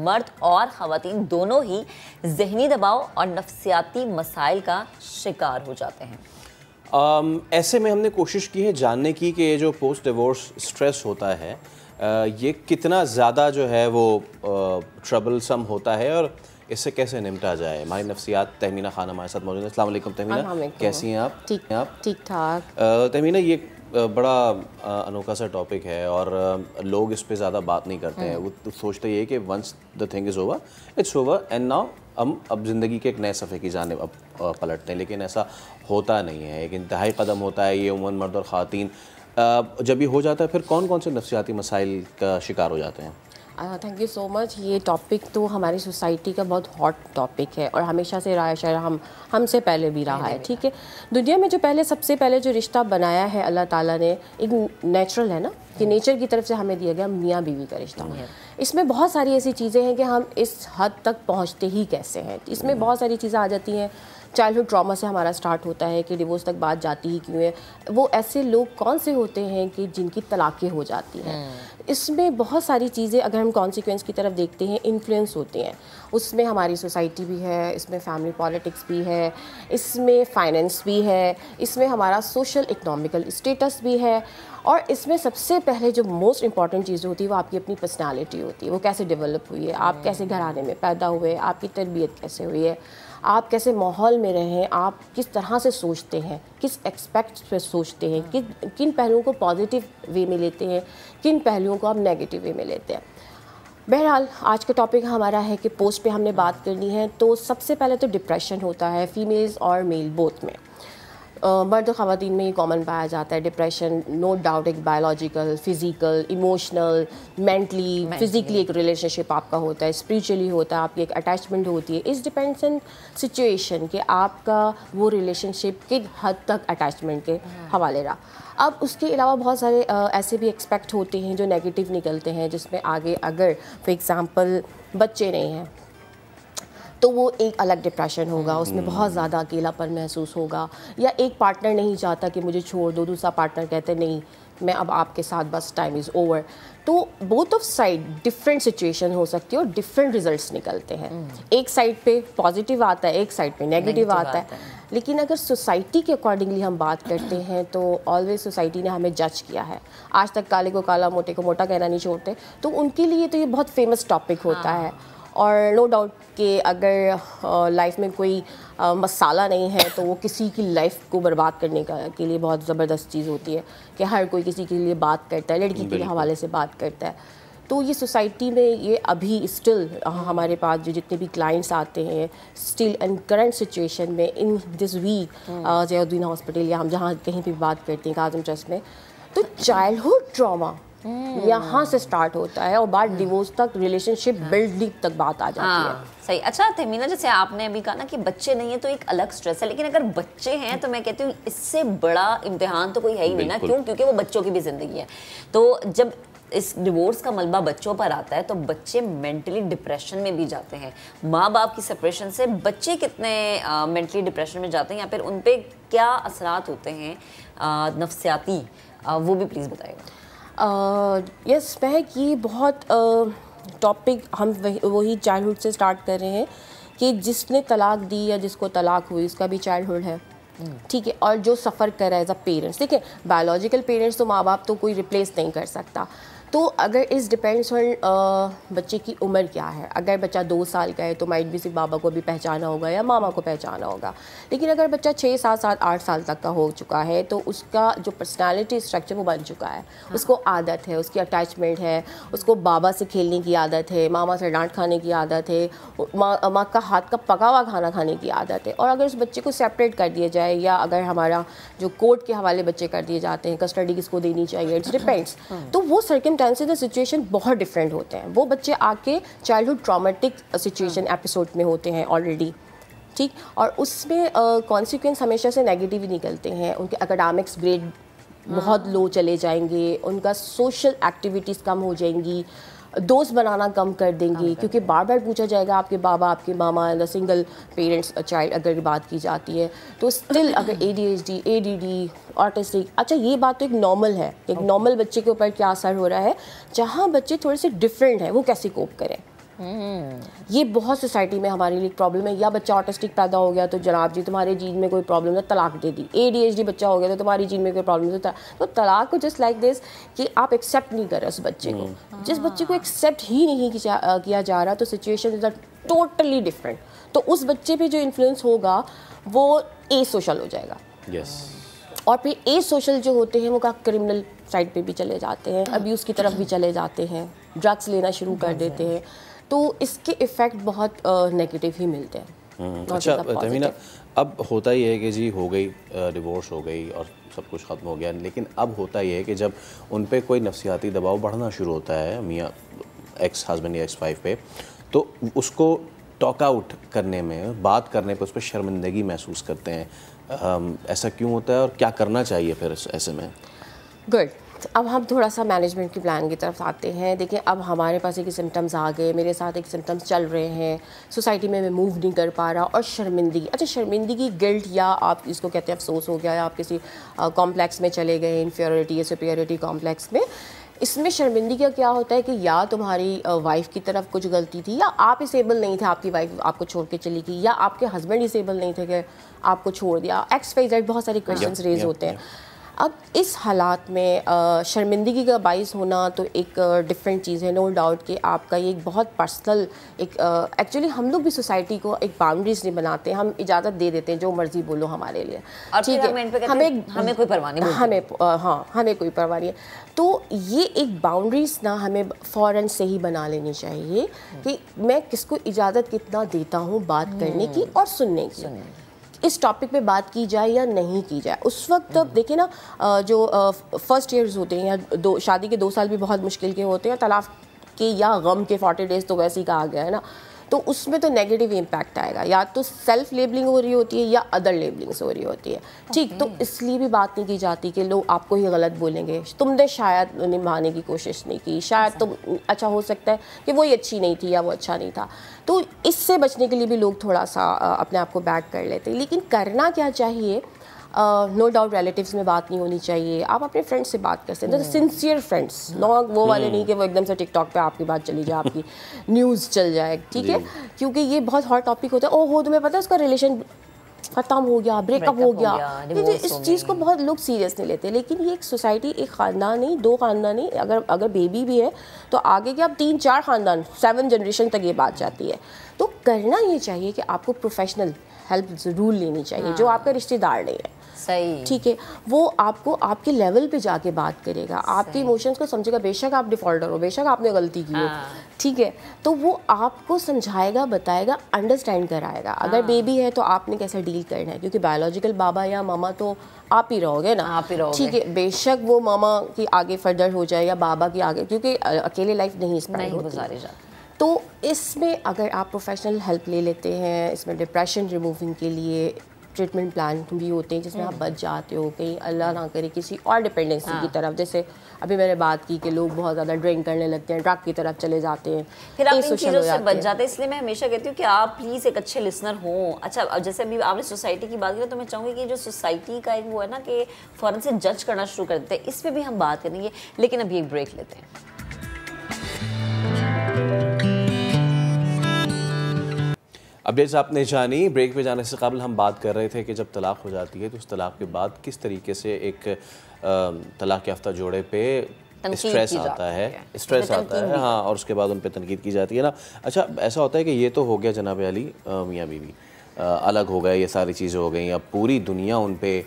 مرد اور خواتین دونوں ہی ذہنی دباؤ اور نفسیاتی مسائل کا شکار ہو جاتے ہیں. ایسے میں ہم نے کوشش کی ہے جاننے کی کہ یہ جو پوسٹ ڈیورس سٹریس ہوتا ہے یہ کتنا زیادہ جو ہے وہ ٹربل سم ہوتا ہے اور اس سے کیسے نمٹا جائے. ہماری نفسیات تہمینہ خان ہمارے ساتھ موجود ہیں. السلام علیکم تہمینہ, کیسی ہیں آپ؟ ٹھیک ٹھاک. تہمینہ, یہ بڑا انوکھا سا ٹاپک ہے اور لوگ اس پہ زیادہ بات نہیں کرتے ہیں. وہ سوچتے یہ کہ once the thing is over it's over and now ہم اب زندگی کے ایک نئے صفحے کی جانب اب پلٹتے ہیں, لیکن ایسا ہوتا نہیں ہے. ایک انتہائی قدم ہوتا ہے یہ. عموماً مرد اور خواتین جب یہ ہو جاتا ہے پھر کون کون سے نفسیاتی مسائل کا شکار ہو جاتے ہیں؟ تھینک یو سو مچ. یہ ٹاپک تو ہماری سوسائٹی کا بہت ہاٹ ٹاپک ہے اور ہمیشہ سے رہا ہے, شاید ہم سے پہلے بھی رہا ہے. ٹھیک ہے, دنیا میں جو سب سے پہلے جو رشتہ بنایا ہے اللہ تعالیٰ نے, ایک نیچرل ہے نا, کہ نیچر کی طرف سے ہمیں دیا گیا میاں بیوی کا رشتہ. اس میں بہت ساری ایسی چیزیں ہیں کہ ہم اس حد تک پہنچتے ہی کیسے ہیں. اس میں بہت ساری چیزیں آ جاتی ہیں. چائلڈہڈ ٹراما سے ہمارا سٹارٹ ہوتا ہے کہ ڈیورس تک بات جاتی ہی کیوں ہے. وہ ایسے لوگ کون سے ہوتے ہیں کہ جن کی طلاقیں ہو جاتی ہیں. اس میں بہت ساری چیزیں اگر ہم کانسیکوینس کی طرف دیکھتے ہیں انفلوئنس ہوتے ہیں. اس میں ہماری سوسائٹی بھی ہے, اس میں فیملی پالیٹکس بھی ہے, اس میں فائنینس بھی ہے, اس میں ہمارا سوشل اکنامیکل اسٹیٹس بھی ہے, اور اس میں سب سے پہلے جو موسٹ امپورٹنٹ چیز ہوتی ہے وہ آپ کی اپنی پرسنالٹی ہوتی ہے. وہ کیسے ڈیولپ ہوئی ہے, آپ کیسے گھرانے میں پیدا ہوئے, آپ کی تربیت کیسے ہوئی ہے, آپ کیسے ماحول میں رہیں, آپ کس طرح سے سوچتے ہیں, کس ایکسپیکٹ پہ سوچتے ہیں, کن پہلوؤں کو پازیٹیو وے میں لیتے ہیں, کن پہلوؤں کو آپ نیگیٹو وے میں لیتے ہیں. بہرحال آج کا ٹاپک ہمارا ہے کہ پوسٹ پہ ہم نے بات کرنی ہے. تو سب سے پہلے تو ڈپریشن ہوتا ہے فیمیلز اور میل بوتھ میں. مرد و خواتین میں یہ کامن پایا جاتا ہے ڈپریشن. نو ڈاؤٹ ایک biological, physical, emotional, mentally, physically ایک ریلیشن شپ آپ کا ہوتا ہے, اسپریچولی ہوتا ہے, آپ کی ایک اٹیچمنٹ ہوتی ہے. اس ڈپینڈس آن سچویشن کہ آپ کا وہ ریلیشن شپ کس حد تک اٹیچمنٹ کے حوالے رہا. اب اس کے علاوہ بہت سارے ایسے بھی ایکسپیکٹ ہوتے ہیں جو نیگیٹو نکلتے ہیں, جس میں آگے اگر فار ایگزامپل بچے نہیں ہیں تو وہ ایک الگ ڈپریشن ہوگا, اس میں بہت زیادہ اکیلا پن محسوس ہوگا. یا ایک پارٹنر نہیں چاہتا کہ مجھے چھوڑ دو, دوسرا پارٹنر کہتے نہیں میں اب آپ کے ساتھ بس ٹائم از اوور. تو both of side different situation ہو سکتی ہے اور ڈفرینٹ ریزلٹس نکلتے ہیں. ایک سائڈ پہ پازیٹیو آتا ہے, ایک سائڈ پہ نیگیٹو آتا ہے. لیکن اگر سوسائٹی کے اکارڈنگلی ہم بات کرتے ہیں تو آلویز سوسائٹی نے ہمیں جج کیا ہے. آج تک کالے کو کالا, موٹے کو موٹا کہنا نہیں چھوڑتے. تو ان کے لیے تو یہ بہت فیمس ٹاپک ہوتا ہے. اور نو ڈاؤٹ کہ اگر لائف میں کوئی مسالہ نہیں ہے تو وہ کسی کی لائف کو برباد کرنے کے لیے بہت زبردست چیز ہوتی ہے کہ ہر کوئی کسی کے لیے بات کرتا ہے, لڑکی کے حوالے سے بات کرتا ہے. تو یہ سوسائٹی میں یہ ابھی اسٹل ہمارے پاس جو جتنے بھی کلائنٹس آتے ہیں اسٹل ان کرنٹ سچویشن میں ان this week Zia Uddin hospital یا ہم جہاں کہیں بھی بات کرتے ہیں کاظم ٹرسٹ میں, تو چائلڈہڈ ٹراما یہاں سے سٹارٹ ہوتا ہے اور بعد ڈیورس تک ریلیشن شپ بلڈنگ تک بات آ جاتی ہے. صحیح. اچھا تہمینہ, جیسے آپ نے ابھی کہا نا کہ بچے نہیں ہیں تو ایک الگ سٹریس ہے, لیکن اگر بچے ہیں تو میں کہتی ہوں اس سے بڑا امتحان تو کوئی ہے ہی نہیں نا. کیوں؟ کیونکہ وہ بچوں کی بھی زندگی ہے. تو جب اس ڈیورس کا ملبہ بچوں پر آتا ہے تو بچے مینٹلی ڈپریشن میں بھی جاتے ہیں. ماں باپ کی سپریشن سے بچے کتنے مینٹلی ڈپریشن میں جاتے ہیں, یا پھر ان پہ کیا اثرات ہوتے ہیں نفسیاتی, وہ بھی پلیز بتائیے گا. یس مہک, یہ بہت ٹاپک ہم وہی چائلڈہڈ سے سٹارٹ کر رہے ہیں کہ جس نے طلاق دی یا جس کو طلاق ہوئی اس کا بھی چائلڈہڈ ہے. ٹھیک ہے, اور جو سفر کر رہا ہے ایز اے پیرنٹس. دیکھیں بایولوجیکل پیرنٹس تو ماں باپ تو کوئی ریپلیس نہیں کر سکتا. تو اگر اس ڈپینڈس آن بچے کی عمر کیا ہے. اگر بچہ 2 سال کا ہے تو مائٹ بھی صرف بابا کو بھی پہچانا ہوگا یا ماما کو پہچانا ہوگا. لیکن اگر بچہ 6 7 8 سال تک کا ہو چکا ہے تو اس کا جو پرسنالٹی اسٹرکچر وہ بن چکا ہے. اس کو عادت ہے, اس کی اٹیچمنٹ ہے, اس کو بابا سے کھیلنے کی عادت ہے, ماما سے ڈانٹ کھانے کی عادت ہے, ماں کا ہاتھ کا پکا ہوا کھانا کھانے کی عادت ہے. اور اگر اس بچے کو سیپریٹ کر دیا جائے یا اگر ہمارا جو کورٹ کے حوالے بچے کر دیے جاتے ہیں, کسٹڈی کس کو دینی چاہیے, اٹس ڈپینڈس. تو وہ سچویشن بہت ڈفرینٹ ہوتے ہیں. وہ بچے آ کے چائلڈہڈ ٹرامیٹک سچویشن ایپیسوڈ میں ہوتے ہیں آلریڈی. ٹھیک, اور اس میں کانسیکوینس ہمیشہ سے نیگیٹو ہی نکلتے ہیں. ان کے اکیڈمکس گریڈ بہت لو چلے جائیں گے, ان کا سوشل ایکٹیویٹیز کم ہو جائیں گی, دوست بنانا کم کر دیں گے, کیونکہ بار بار پوچھا جائے گا آپ کے بابا, آپ کے ماما, سنگل پیرنٹس چائلڈ اگر بات کی جاتی ہے تو اسٹل اگر ADHD, ADD, آٹسٹک. اچھا یہ بات تو ایک نارمل ہے, ایک نارمل بچے کے اوپر کیا اثر ہو رہا ہے. جہاں بچے تھوڑے سے ڈفرینٹ ہیں وہ کیسے کوپ کریں. یہ بہت سوسائٹی میں ہمارے لیے پرابلم ہے. یا بچہ آٹسٹک پیدا ہو گیا تو جناب جی تمہارے جین میں کوئی پرابلم ہے, طلاق دے دی. ADHD بچہ ہو گیا تو تمہاری جین میں کوئی پرابلم ہے, تو طلاق کو جسٹ لائک دس کہ آپ ایکسیپٹ نہیں کر رہے اس بچے کو. جس بچے کو ایکسیپٹ ہی نہیں کیا جا رہا تو سچویشن از ٹوٹلی ڈفرینٹ. تو اس بچے پہ جو انفلوئنس ہوگا وہ اے سوشل ہو جائے گا. اور پھر اے سوشل جو ہوتے ہیں وہ کا کرمنل سائڈ پہ بھی چلے جاتے ہیں, ابیوز کی طرف بھی چلے جاتے ہیں, ڈرگس لینا شروع کر دیتے ہیں. تو اس کے ایفیکٹ بہت نیگیٹو ہی ملتے ہیں. اچھا تہمینہ, اب ہوتا ہی ہے کہ جی ہو گئی ڈیورس ہو گئی اور سب کچھ ختم ہو گیا, لیکن اب ہوتا یہ ہے کہ جب ان پہ کوئی نفسیاتی دباؤ بڑھنا شروع ہوتا ہے میاں ایکس ہسبینڈ یا ایکس وائف پہ, تو اس کو ٹاک آؤٹ کرنے میں, بات کرنے پہ اس پہ شرمندگی محسوس کرتے ہیں. ایسا کیوں ہوتا ہے اور کیا کرنا چاہیے پھر ایسے میں؟ گڈ. اب ہم تھوڑا سا مینجمنٹ کی پلان کی طرف آتے ہیں. دیکھیں اب ہمارے پاس ایک سمٹمز آ گئے, میرے ساتھ ایک سمٹمز چل رہے ہیں, سوسائٹی میں موو نہیں کر پا رہا, اور شرمندگی. اچھا شرمندگی, گلٹ, یا آپ اس کو کہتے ہیں افسوس ہو گیا, یا آپ کسی کمپلیکس میں چلے گئے, انفیریٹی یا سپیریٹی کمپلیکس میں. اس میں شرمندگی کا کیا ہوتا ہے کہ یا تمہاری وائف کی طرف کچھ غلطی تھی, یا آپ اس ایبل نہیں تھے, آپ کی وائف آپ کو چھوڑ کے چلی گئی, یا آپ کے ہسبینڈ اس ایبل نہیں تھے کہ آپ کو چھوڑ دیا, ایکس وائی زیڈ بہت سارے کویشچنس ریز ہوتے ہیں. اب اس حالات میں شرمندگی کا باعث ہونا تو ایک ڈفرینٹ چیز ہے, نو ڈاؤٹ کہ آپ کا یہ ایک بہت پرسنل ایک ایکچولی ہم لوگ بھی سوسائٹی کو ایک باؤنڈریز نہیں بناتے, ہم اجازت دے دیتے ہیں جو مرضی بولو ہمارے لیے, ٹھیک ہے, ہمیں کوئی پرواہ نہیں, ہمیں کوئی پرواہ نہیں ہے. تو یہ ایک باؤنڈریز نا ہمیں فوراً سے ہی بنا لینی چاہیے کہ میں کس کو اجازت کتنا دیتا ہوں بات کرنے کی اور سننے کی, اس ٹاپک پہ بات کی جائے یا نہیں کی جائے. اس وقت دیکھیں نا, جو فرسٹ ایئرز ہوتے ہیں یا شادی کے 2 سال بھی بہت مشکل کے ہوتے ہیں, طلاق کے یا غم کے 40 days تو ویسے ہی کہا گیا ہے نا, تو اس میں تو نیگیٹو امپیکٹ آئے گا. یا تو سیلف لیبلنگ ہو رہی ہوتی ہے یا ادر لیبلنگس ہو رہی ہوتی ہے, ٹھیک. تو اس لیے بھی بات نہیں کی جاتی کہ لوگ آپ کو ہی غلط بولیں گے, تم نے شاید نبھانے کی کوشش نہیں کی, شاید تو اچھا ہو سکتا ہے کہ وہی اچھی نہیں تھی یا وہ اچھا نہیں تھا. تو اس سے بچنے کے لیے بھی لوگ تھوڑا سا اپنے آپ کو بیک کر لیتے ہیں. لیکن کرنا کیا چاہیے, نو ڈاؤٹ ریلیٹیوز میں بات نہیں ہونی چاہیے, آپ اپنے فرینڈ سے بات کر سکتے ہیں, سنسیئر فرینڈس, نو وہ والے نہیں کہ وہ ایک دم سے ٹک ٹاک پہ آپ کی بات چلی جائے, آپ کی نیوز چل جائے, ٹھیک ہے, کیونکہ یہ بہت ہاٹ ٹاپک ہوتا ہے. او ہو تمہیں پتہ ہے اس کا ریلیشن ختم ہو گیا, بریک اپ ہو گیا, اس چیز کو بہت لوگ سیریس نہیں لیتے. لیکن یہ ایک سوسائٹی, ایک خاندان نہیں, 2 خاندان نہیں, اگر بیبی بھی ہے تو آگے کے اب 3-4 خاندان 7 جنریشن تک یہ بات جاتی ہے. تو کرنا یہ چاہیے کہ آپ کو پروفیشنل ہیلپ ضرور لینی چاہیے, جو آپ کا رشتہ دار نہیں ہے, صحیح, ٹھیک ہے, وہ آپ کو آپ کے لیول پہ جا کے بات کرے گا, آپ کے ایموشنس کو سمجھے گا. بے شک آپ ڈیفالٹر ہو, بے شک آپ نے غلطی کی ہو, ٹھیک ہے, تو وہ آپ کو سمجھائے گا, بتائے گا, انڈرسٹینڈ کرائے گا. اگر بیبی ہے تو آپ نے کیسے ڈیل کرنا ہے, کیونکہ بایولوجیکل بابا یا ماما تو آپ ہی رہو گے نا, ٹھیک ہے, بے شک وہ ماما کی آگے فردر ہو جائے یا بابا کی آگے, کیونکہ اکیلے لائف نہیں اسپینڈ ہوتی. تو اس میں اگر آپ پروفیشنل ہیلپ لے لیتے ہیں, اس میں ڈپریشن ریموونگ کے لیے ٹریٹمنٹ پلان بھی ہوتے ہیں جس میں آپ بچ جاتے ہو کہیں اللہ نہ کرے کسی اور ڈپینڈنسی کی طرف. جیسے ابھی میں نے بات کی کہ لوگ بہت زیادہ ڈرنک کرنے لگتے ہیں, ڈرگ کی طرف چلے جاتے ہیں, پھر آپ ان چیزوں سے بچ جاتے ہیں. اس لیے میں ہمیشہ کہتی ہوں کہ آپ پلیز ایک اچھے لسنر ہوں. اچھا جیسے ابھی آپ نے سوسائٹی کی بات کی تو میں چاہوں گی کہ جو سوسائٹی کا ایک وہ ہے نا کہ فوراً سے جج کرنا شروع کر دیتے ہیں, اس پہ بھی ہم بات کریں گے, لیکن ابھی ایک بریک لیتے ہیں. اب جیسے آپ نے جانی, بریک پہ جانے سے قبل ہم بات کر رہے تھے کہ جب طلاق ہو جاتی ہے تو اس طلاق کے بعد کس طریقے سے ایک طلاق یافتہ جوڑے پہ اسٹریس آتا ہے, ہاں, اور اس کے بعد ان پہ تنقید کی جاتی ہے نا. اچھا ایسا ہوتا ہے کہ یہ تو ہو گیا جناب علی, میاں بیوی الگ ہو گئے, یہ ساری چیزیں ہو گئیں, اب پوری دنیا ان پہ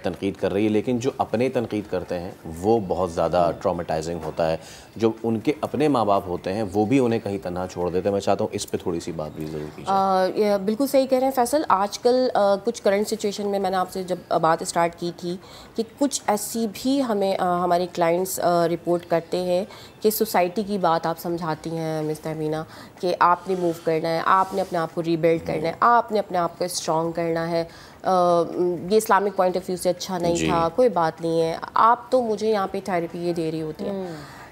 تنقید کر رہی ہے, لیکن جو اپنے تنقید کرتے ہیں وہ بہت زیادہ ٹرامیٹائزنگ ہوتا ہے. جو ان کے اپنے ماں باپ ہوتے ہیں وہ بھی انہیں کہیں تنہا چھوڑ دیتے ہیں. میں چاہتا ہوں اس پہ تھوڑی سی بات بھی ضرور کیجیے. بالکل صحیح کہہ رہے ہیں فیصل. آج کل کچھ کرنٹ سچویشن میں نے آپ سے جب بات اسٹارٹ کی تھی کہ کچھ ایسی بھی ہمیں ہمارے کلائنٹس رپورٹ کرتے ہیں کہ سوسائٹی کی بات آپ سمجھاتی ہیں مس تہمینہ کہ آپ نے موو کرنا ہے, آپ نے اپنے آپ کو ریبلڈ کرنا ہے, آپ نے اپنے آپ کو اسٹرانگ کرنا ہے, یہ اسلامک پوائنٹ آف ویو سے اچھا نہیں تھا, کوئی بات نہیں ہے, آپ تو مجھے یہاں پہ تھیراپی یہ دے رہی ہوتی ہے,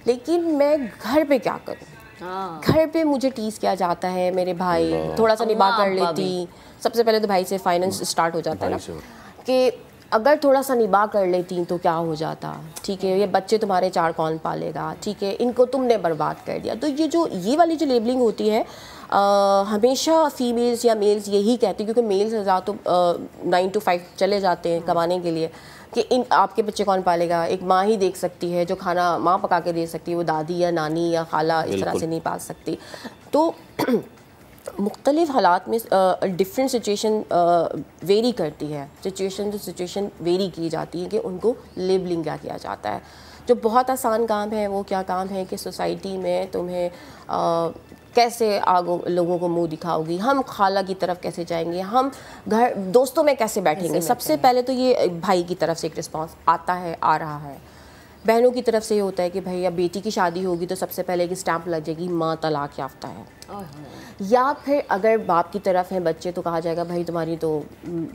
لیکن میں گھر پہ کیا کروں, گھر پہ مجھے ٹیز کیا جاتا ہے, میرے بھائی تھوڑا سا نباہ کر لیتی. سب سے پہلے تو بھائی سے فائننس اسٹارٹ ہو جاتا ہے نا کہ اگر تھوڑا سا نباہ کر لیتی تو کیا ہو جاتا, ٹھیک ہے, یہ بچے تمہارے 4 کون پالے گا, ٹھیک ہے, ان کو تم نے برباد کر دیا. تو یہ والی جو لیبلنگ ہوتی ہے ہمیشہ فیمیلز یا میلز یہی کہتے ہیں, کیونکہ میلز زیادہ تو 9 to 5 چلے جاتے ہیں کمانے کے لیے, کہ آپ کے بچے کون پالے گا. ایک ماں ہی دیکھ سکتی ہے, جو کھانا ماں پکا کے دے سکتی ہے, وہ دادی یا نانی یا خالہ اس طرح سے نہیں پال سکتی. تو مختلف حالات میں ڈفرینٹ سچویشن ویری کرتی ہے, سچویشن ویری کی جاتی ہے کہ ان کو لیبلنگ کیا کیا جاتا ہے. جو بہت آسان کام ہے وہ کیا کام ہے کہ سوسائٹی میں تمہیں کیسے لوگوں کو منہ دکھاؤ گی, ہم خالہ کی طرف کیسے جائیں گے, ہم گھر دوستوں میں کیسے بیٹھیں گے. سب سے پہلے تو یہ بھائی کی طرف سے ایک رسپانس آتا ہے, آ رہا ہے. بہنوں کی طرف سے یہ ہوتا ہے کہ بھائی اب بیٹی کی شادی ہوگی تو سب سے پہلے ایک اسٹیمپ لگ جائے گی, ماں طلاق یافتہ ہے. یا پھر اگر باپ کی طرف ہیں بچے تو کہا جائے گا بھائی تمہاری تو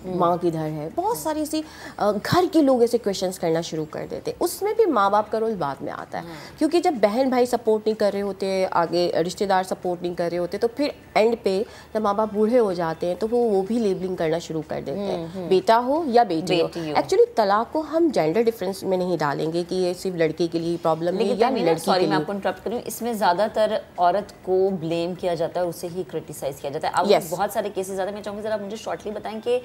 ماں کدھر ہے. بہت ساری ایسی گھر کے لوگ ایسے کویشچنس کرنا شروع کر دیتے. اس میں بھی ماں باپ کا رول بعد میں آتا ہے, کیونکہ جب بہن بھائی سپورٹ نہیں کر رہے ہوتے, آگے رشتہ دار سپورٹ نہیں کر رہے ہوتے, تو پھر اینڈ پہ جب ماں باپ بوڑھے ہو جاتے ہیں تو وہ بھی لیبلنگ کرنا شروع کر دیتے ہیں, بیٹا ہو یا بیٹی ہو. ایکچولی طلاق کو ہم جینڈر ڈفرینس میں نہیں ڈالیں گے کہ یہ صرف لڑکے کے لیے پرابلم ہے یا لڑکی کے لیے. میں آپ کو انٹرپٹ کروں, اس میں زیادہ تر عورت کو بلیم کیا جاتا ہے اور اسے ہی کرٹیسائز کیا جاتا ہے. اب بہت سارے کیسز آتے ہیں, میں چاہوں گی ذرا مجھے شارٹلی بتائیں کہ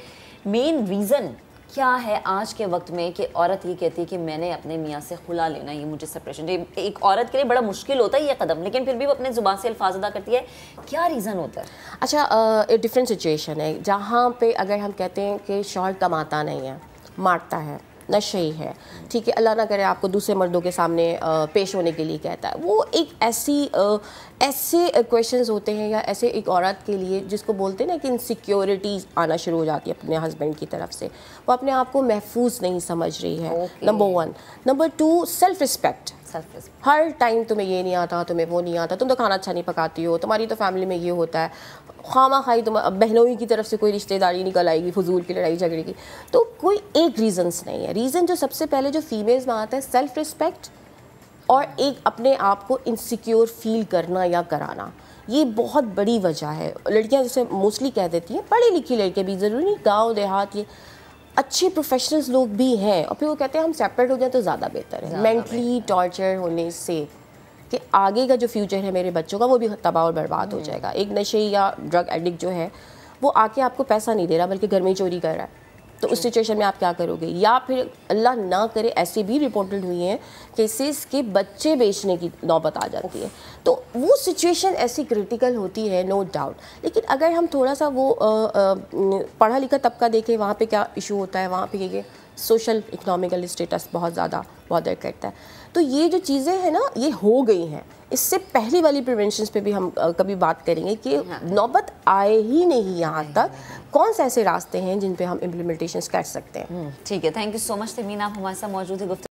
مین ریزن کیا ہے آج کے وقت میں کہ عورت یہ کہتی ہے کہ میں نے اپنے میاں سے خلا لینا, یہ مجھے سپریشن. ایک عورت کے لیے بڑا مشکل ہوتا ہے یہ قدم, لیکن پھر بھی وہ اپنے زبان سے الفاظ ادا کرتی ہے. کیا ریزن ہوتا ہے؟ اچھا, ڈفرینٹ سچویشن ہے جہاں پہ اگر ہم کہتے ہیں کہ شوہر کماتا نہیں ہے, مارتا ہے, نشئی ہے, ٹھیک ہے, اللہ نہ کرے آپ کو دوسرے مردوں کے سامنے پیش ہونے کے لیے کہتا ہے, وہ ایک ایسے کویشچنز ہوتے ہیں یا ایسے ایک عورت کے لیے جس کو بولتے ہیں نا کہ انسیکیورٹیز آنا شروع ہو جاتی ہے اپنے ہسبینڈ کی طرف سے. وہ اپنے آپ کو محفوظ نہیں سمجھ رہی ہے, نمبر 1. Number 2, self respect. ہر ٹائم تمہیں یہ نہیں آتا, تمہیں وہ نہیں آتا, تم تو کھانا اچھا نہیں پکاتی ہو, تمہاری تو فیملی میں یہ ہوتا ہے, خواہ خواہی تم بہنوں کی طرف سے کوئی رشتہ داری نکل آئے گی فضول کی لڑائی جھگڑے کی. تو کوئی ایک ریزنس نہیں ہے. ریزن جو سب سے پہلے جو فیمیلز میں آتا ہے سیلف رسپیکٹ اور ایک اپنے آپ کو انسیکیور فیل کرنا یا کرانا. یہ بہت بڑی وجہ ہے. لڑکیاں جیسے موسٹلی کہہ دیتی ہیں, پڑھی لکھی لڑکیاں بھی, ضروری نہیں گاؤں دیہات, یہ اچھے پروفیشنلز لوگ بھی ہیں, اور پھر وہ کہتے ہیں ہم سیپریٹ ہو جائیں تو زیادہ بہتر ہے مینٹلی ٹارچر ہونے سے, کہ آگے کا جو فیوچر ہے میرے بچوں کا وہ بھی تباہ اور برباد ہو جائے گا. ایک نشے یا ڈرگ ایڈکٹ جو ہے وہ آ کے آپ کو پیسہ نہیں دے رہا بلکہ گھر میں چوری کر رہا ہے, تو اس سچویشن میں آپ کیا کرو گے. یا پھر اللہ نہ کرے ایسے بھی رپورٹڈ ہوئی ہیں کیسز کے بچے بیچنے کی نوبت آ جاتی ہے, تو وہ سچویشن ایسی کرٹیکل ہوتی ہے, نو ڈاؤٹ. لیکن اگر ہم تھوڑا سا وہ پڑھا لکھا طبقہ دیکھیں, وہاں پہ کیا ایشو ہوتا ہے, وہاں پہ یہ سوشل اکنامیکل اسٹیٹس بہت زیادہ بادر کرتا ہے. تو یہ جو چیزیں ہیں نا یہ ہو گئی ہیں. اس سے پہلی والی پریونشنس پہ بھی ہم کبھی بات کریں گے کہ نوبت آئے ہی نہیں یہاں تک, کون سے ایسے راستے ہیں جن پہ ہم امپلیمنٹیشنز کر سکتے ہیں. ٹھیک ہے, تھینک یو سو مچ تمین, آپ ہمارے ساتھ موجود ہیں.